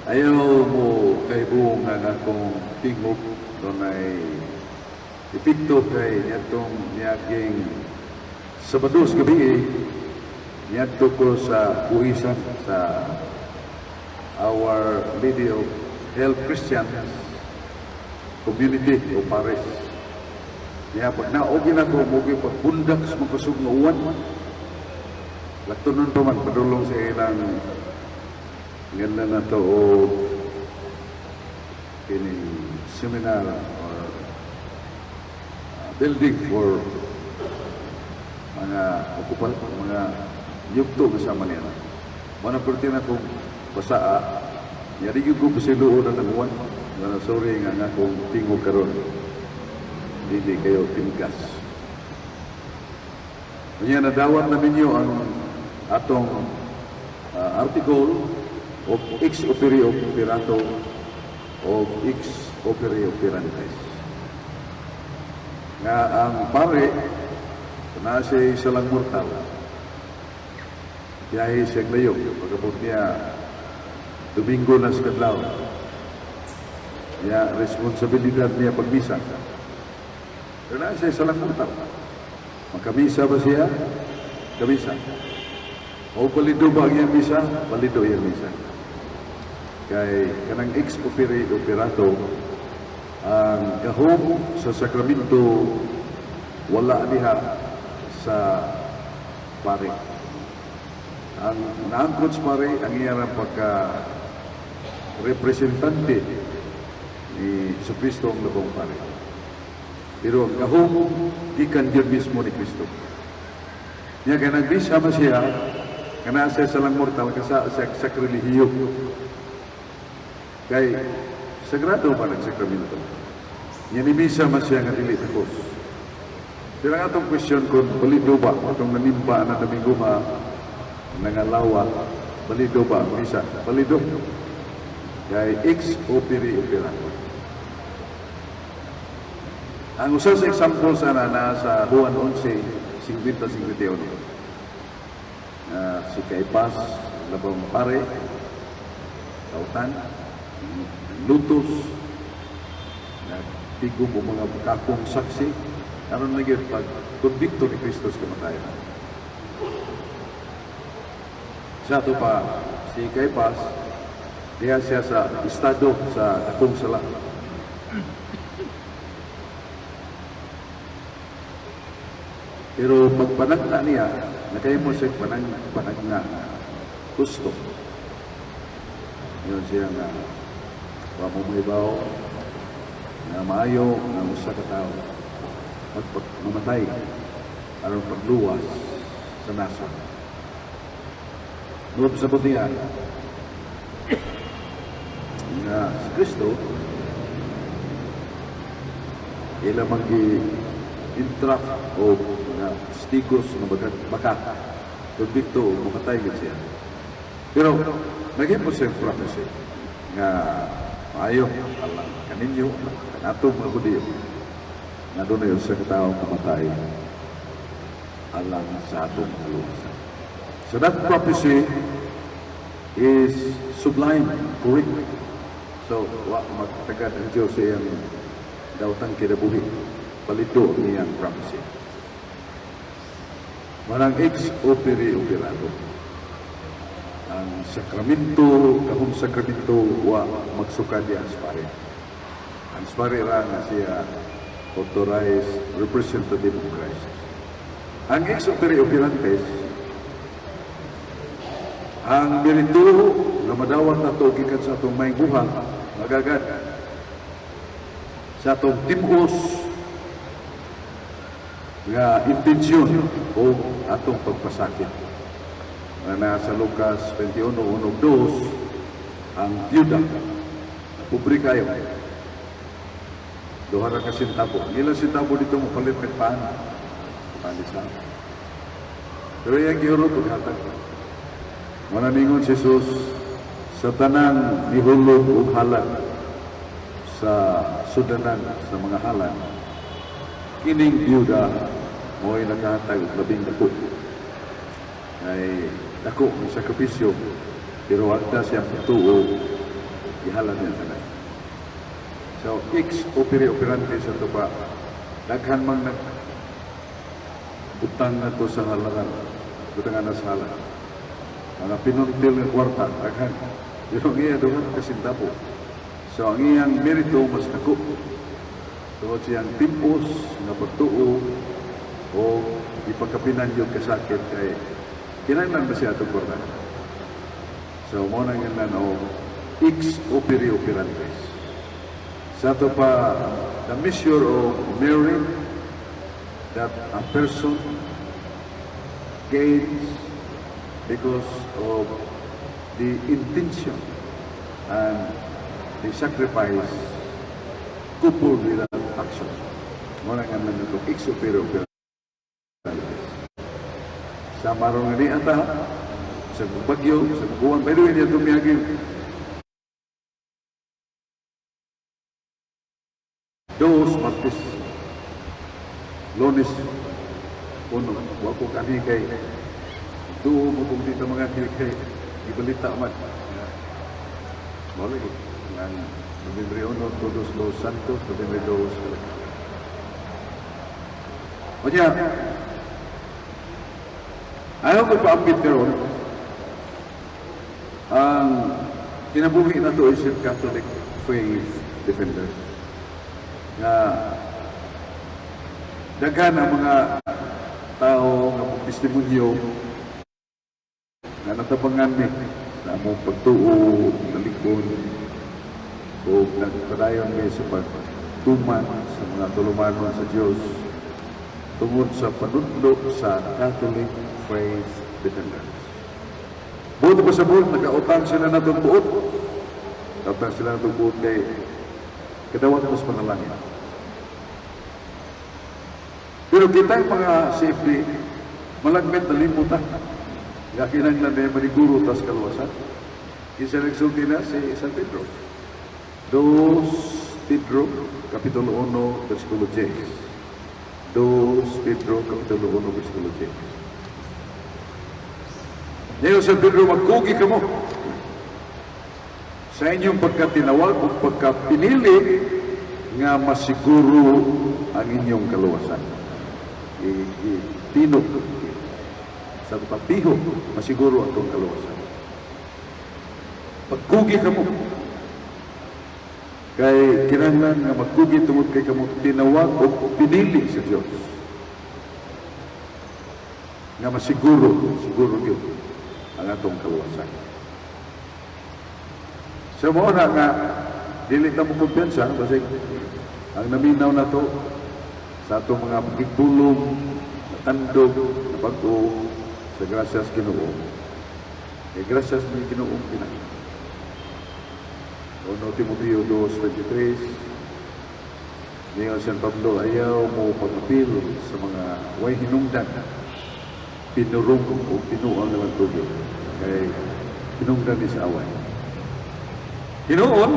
Ayaw mo kay buong nga akong tingog doon ay epekto kay niyatong niyaging Sabados gabi niyadto ko sa buhisan sa Our Lady of Help Christian Community o Paris. Niya pag naogin ako mo gyud pagbundak sa mga kusog nga uwan. Latunon pa man padulong sa ilang ganda na to o kining seminar or building for mga okupan, mga yugto kasama niya. Mana perti na kong basaa, yari yung ko pasiluon na nagwan, na sorry nga nga kong tingog karon. Hindi kayo tingkas. Kanya nadawat na ninyo ang atong article of ex opere operato o ex opere operantes. Nga ang pare na siya isa lang mortal. Biyahe siya layo. Pagkabot niya, Domingo na sa kadlaw. Niya, responsibilidad niya pagbisa. Pero na siya isa lang mortal. Magkamisa ba siya? Kamisa. O palido ba ang iyang misa? Palido iyang misa. Kay kanang ex opere operato, ang gahom sa sakramento wala diha sa pare. Ang naangkot sa pare, ang iyang pagka-representante ni Kristo ang labong pare. Pero ang gahom, gikan yun mismo ni Kristo. Niya kaya nagbisama siya, kana siya sa lang mortal, kasa sa sakrilihiyo. Kay, sagrado pa nagsakramento. Niya nibisama siya nga dili takos. Pero nga itong question kung balido ba, itong nanimba na Domingo ma, nangalawa, balido ba ang misa? Balido. Kaya ex opere operato. Ang usa sa example sana na sa Juan 11, 50-51. Si Caipas, labang pare, kautan, lutos, nagtigom o mga kakong saksi, karon na gyud pag konbikto ni Kristo sa kamatayan. Sa ito pa, si Caipas, diya siya sa estado sa akong sala. Pero pag panagna niya, nakahimo siya panagna gusto. Yun siya nga pamumuhibaw na maayo ng usa ka tao mamatay aron pagluwas sa nasa. Doon sa butihan na si Kristo ila mag-intrap o mga stigos na bakat konbikto o mamatay siya. Pero naging po siya prophecy nga maayo alam kaninyo kanatong mga Hudiyo na doon na yung sa kataong kamatay alang sa atong kaluwasan. So that prophecy is sublime, correct. So, magtagad ang Diyos sa iyang dautang kinabuhi. Palito niyang prophecy. Marang ex opere operato. Ang sakramento, kahong sakramento, magsukad niya ang spare. Ang spare ra nga siya authorized representative of Christ. Ang ex opere operantes, ang merito na madawat na ito gikan sa atong may buhang, magagad sa atong timos nga intensyon o atong pagpasakit. Na sa Lucas 21:1-2, ang tiyuda, pobre kayo. Dohara ka sintabo. Ilang sintabo dito mo palit ng paan. Palisan. Pero yung gihuro paghatag. Mananingon si Jesus sa tanang nihulog o halag sa sudanan sa mga halang. Kining biyuda mo'y nakahatag labing dako. Ay dako ng sakripisyo pero wagda siyang patuo ihalan niya tanan. So, ex opere operante sa ito pa, daghan mang utang na to sa halangan, utang na sa halangan. Mga pinuntil ng kwarta, daghan. Pero ang iya doon kasintapo. So, ang iyang merito mas nako. Tungod siyang timpos na pagtuo o ipagkapinan yung kasakit kay kinahanglan ba siya itong kwarta. So, muna nga na ex opere operantes. Sa ito pa, the measure of merit that a person gains because of the intention and the sacrifice coupled with that action. Muna nga na ito, ex opere operantes. Sa marong nga ni ata, sa bagyo, sa buwan, by the way, niya tumiyagin. Dos, Martes, Lunes, Uno, wako kami kay doon mo kung dito mga kay ibalita man. Mali, ang Nobyembre 1, Todos los Santos, Nobyembre 2. O niya, ayaw ko paambit karon ang kinabuhi na to is Catholic Faith Defender. Nga daghan ang mga tao nga testimonyo na natabangan ni sa among pagtuo, nalikon o nagpadayon ni sa pagtuman sa mga tulumanon sa Diyos tungod sa panudlo sa Catholic Faith Defenders. Buot pa sa buot, nag-autang sila na itong buot. Nag-autang sila na itong buot kay kadawat mas panalangin. Pero kita yung mga safety, malagmet na limutan. Yakinan na may maniguro tas kaluwasan. Isa nagsulti na si San Pedro. 2 Pedro, Kapitulo 1, versikulo 10. 2 Pedro, Kapitulo 1, versikulo 10. Ngayon, San Pedro, magkugi ka mo sa inyong pagkatinawag o pagkapinili nga masiguro ang inyong kaluwasan. Tinog sa patiho, masiguro ang itong kaluwasan. Pagkugi ka mo, kay kinahanglan nga magkugi tungod kay kamo tinawag o pinili sa Diyos. Nga masiguro, siguro yun ang atong kaluwasan. So mo na nga, dili na mo kumpiyansa, kasi ang naminaw na to sa atong mga pagkikbulong, natandog, nabago, sa gracias Ginoo. E gracias ni Ginoo pinag. Ono Timoteo 2:23, niya San Pablo, ayaw mo pag-apil sa mga way hinungdan, pinurong o pinuang naman tubig, kay hinungdan ni sa away. Hinoon,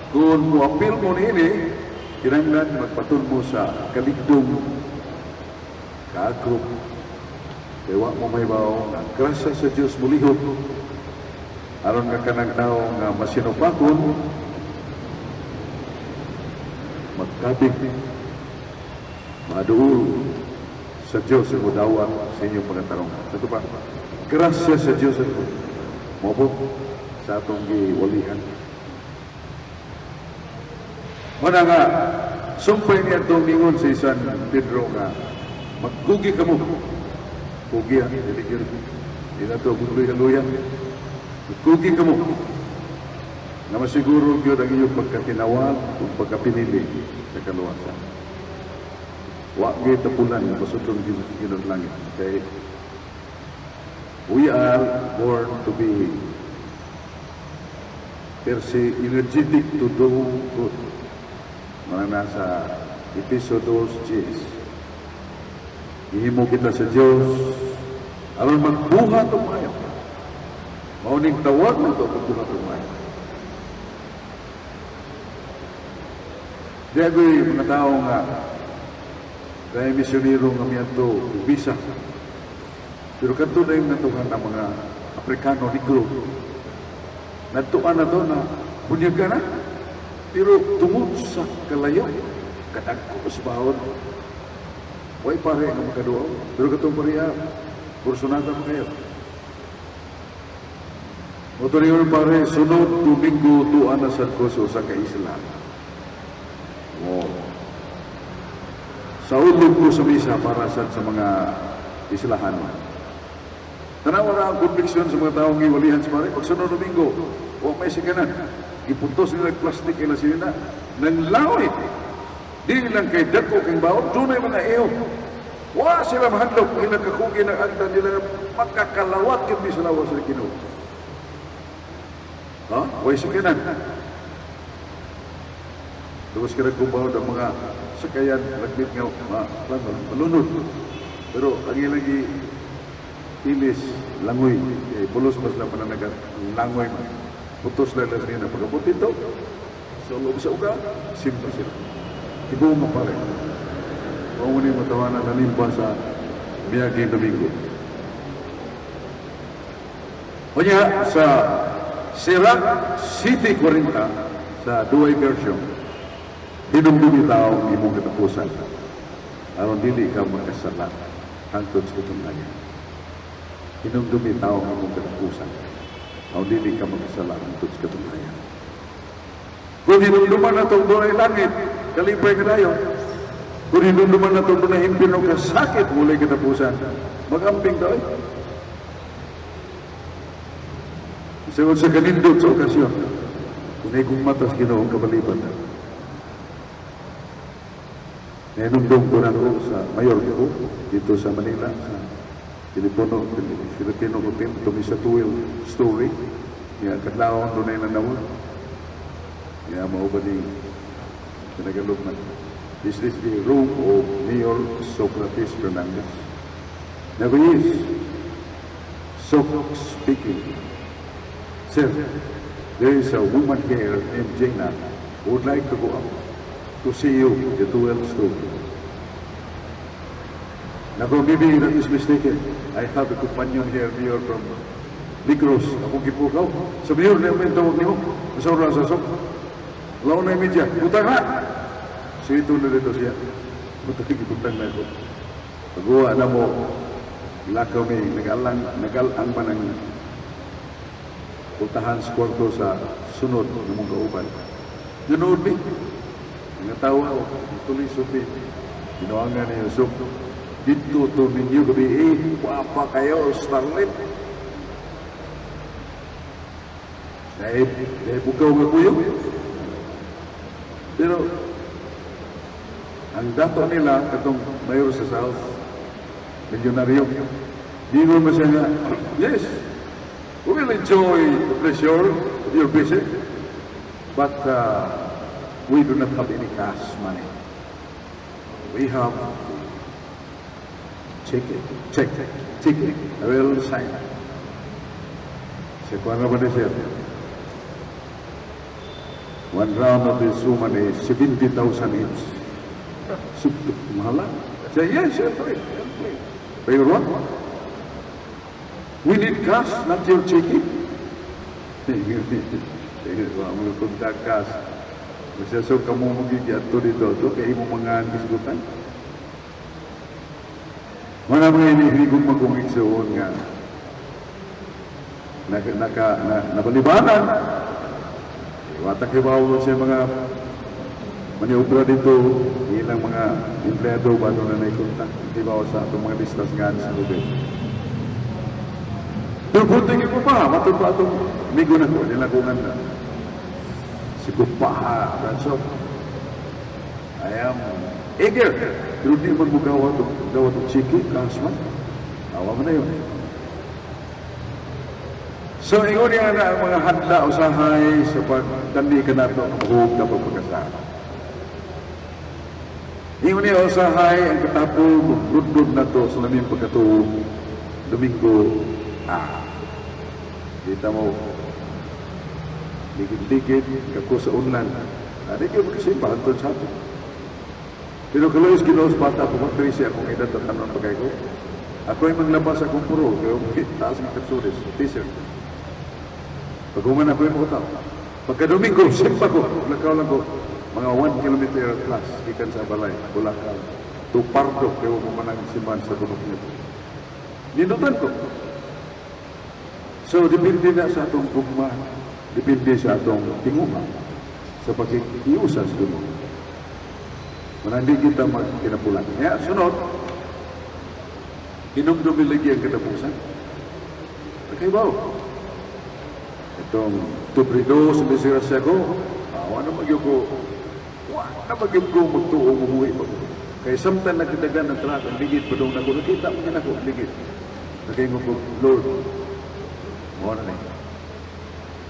kung mo-apil mo nini, kinanglan magpatun mo sa kaligdong, kaagrop, kaya mo may baong ang grasya sa Diyos mulihot, aron nga kanang tao nga masinupakon, magkabig, maduol sa Diyos ang mudawa sa inyong pagkatarong. Sa ito pa, grasya sa Diyos ang mabot sa atong giwalihan. Muna nga, sumpay niya itong ningon sa San Pedro nga, magkugi ka mo. Kugi ha, hindi na ito, buluyan-luyan. Magkugi ka mo. Na masiguro yun ang iyong pagkatinawag o pagkapinili sa kaluwasan. Huwag ngayon tapunan na pasutong Ginoo langit. Okay? We are born to be per se energetic to do good. Mga nasa Efeso 2:10. Ihimo kita sa Diyos aron magbuhat o mayo. Mauning tawag na ito pagbuhat o mayo. Di ago'y mga tao nga dahil misyonero nga miyanto ubisa. Pero kanto na yung natuhan ng mga Afrikano, Negro. Natuan na to na Punya ka na. Pero tungod sa kalayo, kadagko sa bawon. Way pare nga makaduaw. Pero katong pariya, porsunada mo kayo. Motor yun pare, sunod Domingo tuan na sa Koso sa kaisla. Wow. Sa ulog ko sa misa para sa mga islahan. Tanawa na ang conviction sa mga taong iwalihan sa pare. Pag sunod Domingo, huwag may sikanan. Ipuntos nila plastic ila sila nang lawit. Di lang kay dako kang bawon, tunay mga iyo. Wa sila mahadlok, ilang kakugi ng agdan nila makakalawat kung di sila wa sa Ginoo. Ha? Way sikanan. Tapos kira kubaw ang mga sakayan, lagbit nga, malunod. Pero ang ilagi ilis, langoy. Pulos mas lang pananagat, langoy. Putos lang lang rin na pagkabot ito. So, loob sa uga, simple sila. Ibu mo pare. Mauni matawanan na limba sa Miyagi Domingo. O niya, sa Sirag City 40, sa Duay version, dinumdumi tao ang imong katapusan. Aron dili ka magkasala hangtod sa katunayan. Dinumdumi tao ang imong katapusan. Aron dili ka magkasala hangtod sa katunayan. Kung hinumduman na itong doon ay langit, kalipay ka tayo. Kung hinumduman na itong doon ay impino ka sakit, mulay katapusan. Mag-amping tayo. Sagot sa kanindot sa okasyon, kung ay kong matas ginoong kabaliban. Nainumdum ko na ko sa mayor ko dito sa Manila, sa Filipino Hotel, Tomisa Tuwil Story. Kaya kadlaon doon ay nanawag. Kaya mauba ni Pinagalog na. This is the room of Mayor Socrates Fernandez. Now he is speaking. Sir, there is a woman here named Jana who would like to go up to see you, the 12th story. Now, maybe that is mistaken. I have a companion here, Mayor from Negros. Ako kipukaw. Sa Mayor na yung tawag niyo, sa oras sa sok. Laon na yung media. Butang ha! So ito na dito siya. Butang na ito. Pagawa na mo, lakaw may nagalang man ang puntahan sa kwarto sa sunod ng mga kauban. Ganoon ni. Mga tawa, tuloy supi. Ginawangan niya, so, dito to ninyo gabi, wapa kayo, starlet. Dahil bukaw nga kuyo. Pero, ang dato nila, katong mayor sa South, milyonaryo, di mo siya nga, yes, we will enjoy the pleasure of your visit, but we do not have any cash money. We have check. I will sign. Sa kuwan naman siya. One round of this woman is 70,000 each. Subtuk, mahal. Say, yes, siyempre. Pero what? We need cash, not your checking. Mga kontak cash. Masasok ka mo magiging ato dito. Ito kaya mo mga kisgutan. Mga mga inihigong mag-umiksoon nga. Nabalibanan. Watakibaw siya mga maniobra dito. Ilang mga empleyado ba ito na naikuntak. Kibaw sa itong mga listas nga sa lubid. Pero bunting ko pa, matod pa itong migo na ko, nilagungan na. Si Kupaha, that's all. I am eager. Pero di man mo gawa itong chiki, kasman. Awa mo na yun. So, ingon niya na ang mga hadla usahay sa pagdandi ka na ito, mahug na pagpagkasama. Ingon niya usahay ang katapol, magdudod na ito sa naming pagkatuog, Domingo. Kita mo, ligid-ligid, kako sa unlan. Hindi kayo magkasimpahan ito sa atin. Pero kaloy ginaos bata, pumatri siya akong edad at tanong pagay ko. Ako ay manglabas akong puro, kaya taas ng kapsulis, t-shirt. Pag-uman ako yung mga tao. Pagka Domingo, simpa ko, lakaw lang ko, mga 1 kilometer plus, ikan sa balay, Bulacan, Tupardo, kayo mo manang simbahan sa tunok nito. Ninutan ko. So, depende na sa atong gugma, depende sa atong tinguha, sa pagkikiusa sa tunok. Manandi kita magkinapulan. Kaya, sunod, hinumdumi lagi ang katapusan. Nakaibaw. Itong tubrido sa desirasya ko, wala nagyo ko, wala nagyo ko magtuong umuwi pa ko. Kaya samtang nagkitagan ng trak, ang ligid pa doon ako, nakita mo yan ako, ligid. Nakaingon ko, Lord, muna na yun.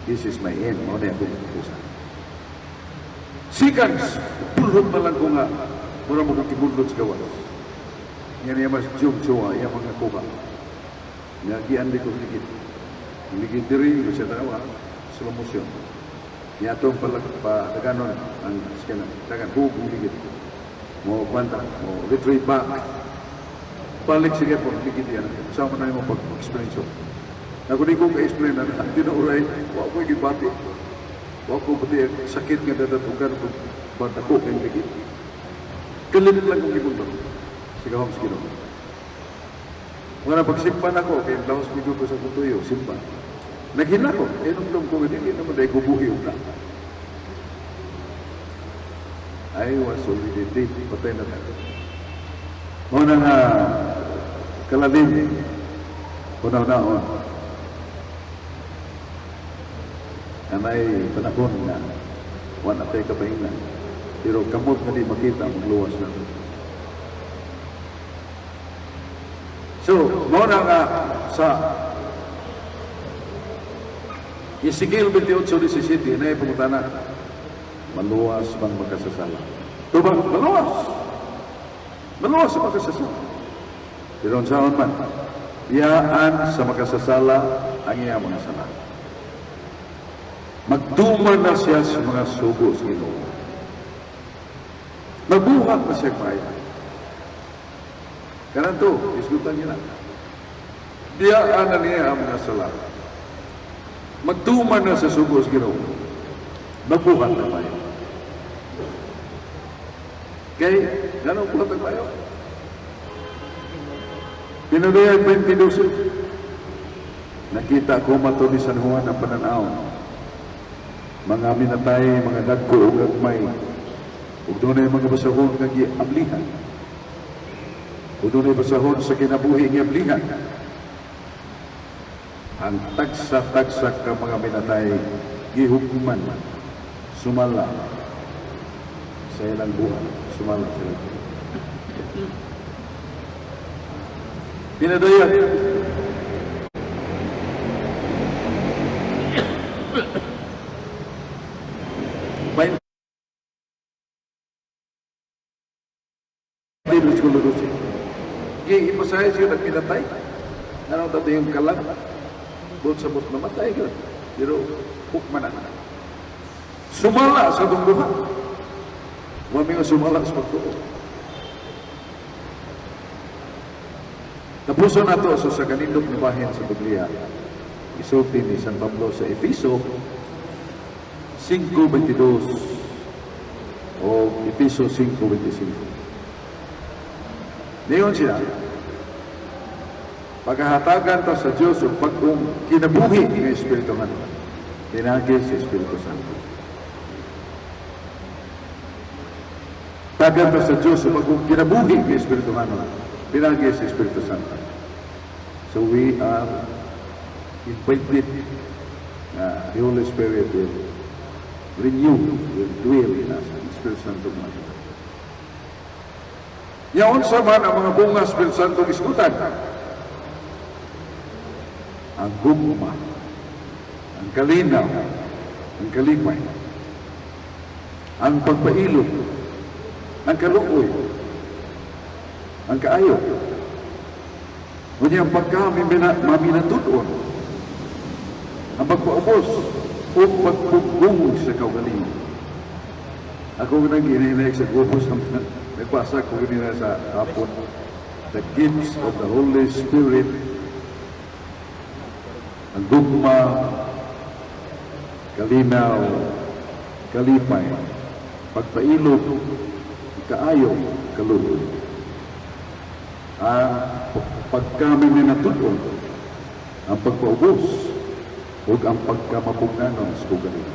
This is my end, muna na ako magpusan. Seconds, pulot na lang ko nga, muna mo kong kibundot sa gawas. Yan yung mas jum-jowa, yung mga kuba. Nagian di ko ligid. Ligid diri, siya tawa, slow motion. Yatong palaganon ang scanan. Tagan, hugong ligid. Mo kwanta, mo retrieve back. Balik sige po, ligid yan. Sama na yung pag-experience. Ako di ko ka-explain na dinauray, wako ko gibati. Wako pati sakit nga dadatugan kung bata ko kayong ligid. Kalinit lang kong gibundon. Sigawang sikino. Mga napagsimpan ako, kaya lawas medyo ko sa kutuyo, simpan. Naghina ko, nung ko, hindi naman dahil kubuhi ka. I was already dead, patay na tayo. Muna nga, kalalim, unaw-naon. Anay panahon na, wala tayo kapahinan. Pero kamot na di makita, magluwas na. So, muna nga sa Ezekiel 28:17 na ipungutana, maluwas bang magkasasala? Ito bang maluwas? Maluwas sa magkasasala. Pero ang saan man, iyaan sa magkasasala ang iyang mga sala. Magduman na siya sa mga sugo sa Ginoo. Mabuhat na siya kaya. Karena itu, diskutan niya na. Biyaan na niya ang mga sala. Magtuman na sa sugo sa Ginoo. Mabuhat na tayo. Kaya, ganun buhat na tayo. Pinudayag 22. Nakita ko mato ni San Juan ang pananaw. Mga minatay, mga dagko o gagmay. Ug doon ay mga basahon nga giablihan. O doon ay basahon sa kinabuhi nga ablihan. Ang tagsa-tagsa ka mga minatay, gihukuman, sumala sa ilang buhay. Sumala sa ilang buhay. Pinadayag. Ipasaya siya nagpinatay. Anong tato yung kalag? Buot sa buot namatay ka. Pero hukman na. Sumala sa itong buha. Huwag nga sumala sa pagtuo. Tapuso na ito so, sa kanindok na bahin sa Biblia. Isulti ni San Pablo sa Efeso 5:22 o Efeso 5:25. Niyon siya, paghahatagan ta sa Diyos o pagkong kinabuhi ng Espiritu Santo. Tinagis sa Espiritu Santo. Tagan ta sa Diyos o pagkong kinabuhi ng Espiritu Santo. Tinagis sa Espiritu Santo. So we are invited the Holy Spirit will renew, will dwell in us. The Espiritu Santo man. Yaon sa man ang mga bunga sa Espiritu Santo iskutan. Ang gugma, ang kalinaw, ang kalipay, ang pagpailog, ang kaluoy, ang kaayo. Ngunit ang pagka-maminatudon, ang pagpaubos o pagpugong sa kaugalingon. Ako nang gininaik sa gubos nagpasa ko ganina sa hapon. The gifts of the Holy Spirit, ang gugma, kalinaw, kalipay, pagpailog, kaayo, kaluoy. Ang pagkami minatudon, ang pagpaubos, o ang pagkamapugnanon sa kugaling.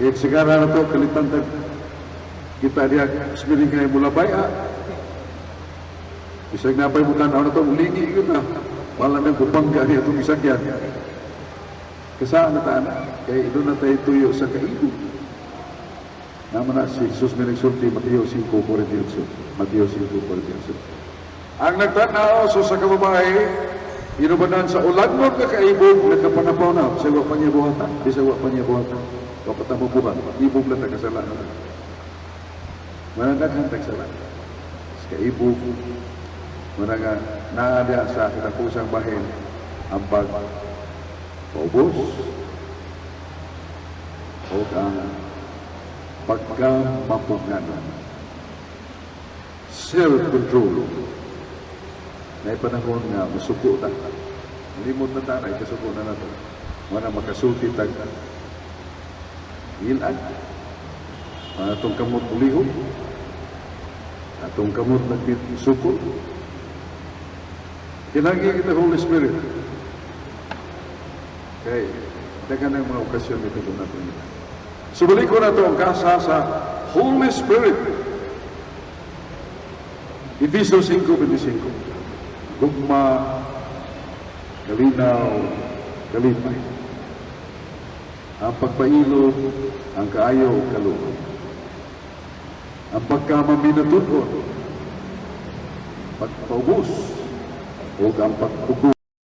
Kaya sigara na ito, kalitantag, kita diya, smiling kayo mula baya. Isang napay mo tanaw na ito, ulingi yun na. Wala nang kupangga niya itong isagyan. Kasaan na taana, kaya doon na tayo tuyo sa kaibig. Naman na si Jesus may nagsulti, Mateo 5:48. Mateo 5:48. Ang nagtanaw so sa kababae, inubanan sa ulagmod na kaibog, nagkapanapaw na, bisagwa pa niya buhatan, bisagwa pa niya buhatan. Kapatamubuhan, ibog lang tagasalan. Manandaghan tagsalan. Sa kaibog, managa naada sa kinakusang bahin, ang pagpaubos, o ang pagkamapugnanan. Self-control. Na panahon nga masuko na. Limot na tanay, kasuko na nato. Wala makasulti tag ilan. Atong kamot ulihog. Atong kamot nagsuko. Kinagi kita Holy Spirit. Okay. Dagan ang mga okasyon ito kung natin. Subalik ko na ito ang kasa sa Holy Spirit. Efesios 5:25. Gugma, kalinaw, kalipay. Ang pagpailog, ang kaayo, kaluoy. Ang pagkamaminatudon, pagpaubos, o ang pagpugo.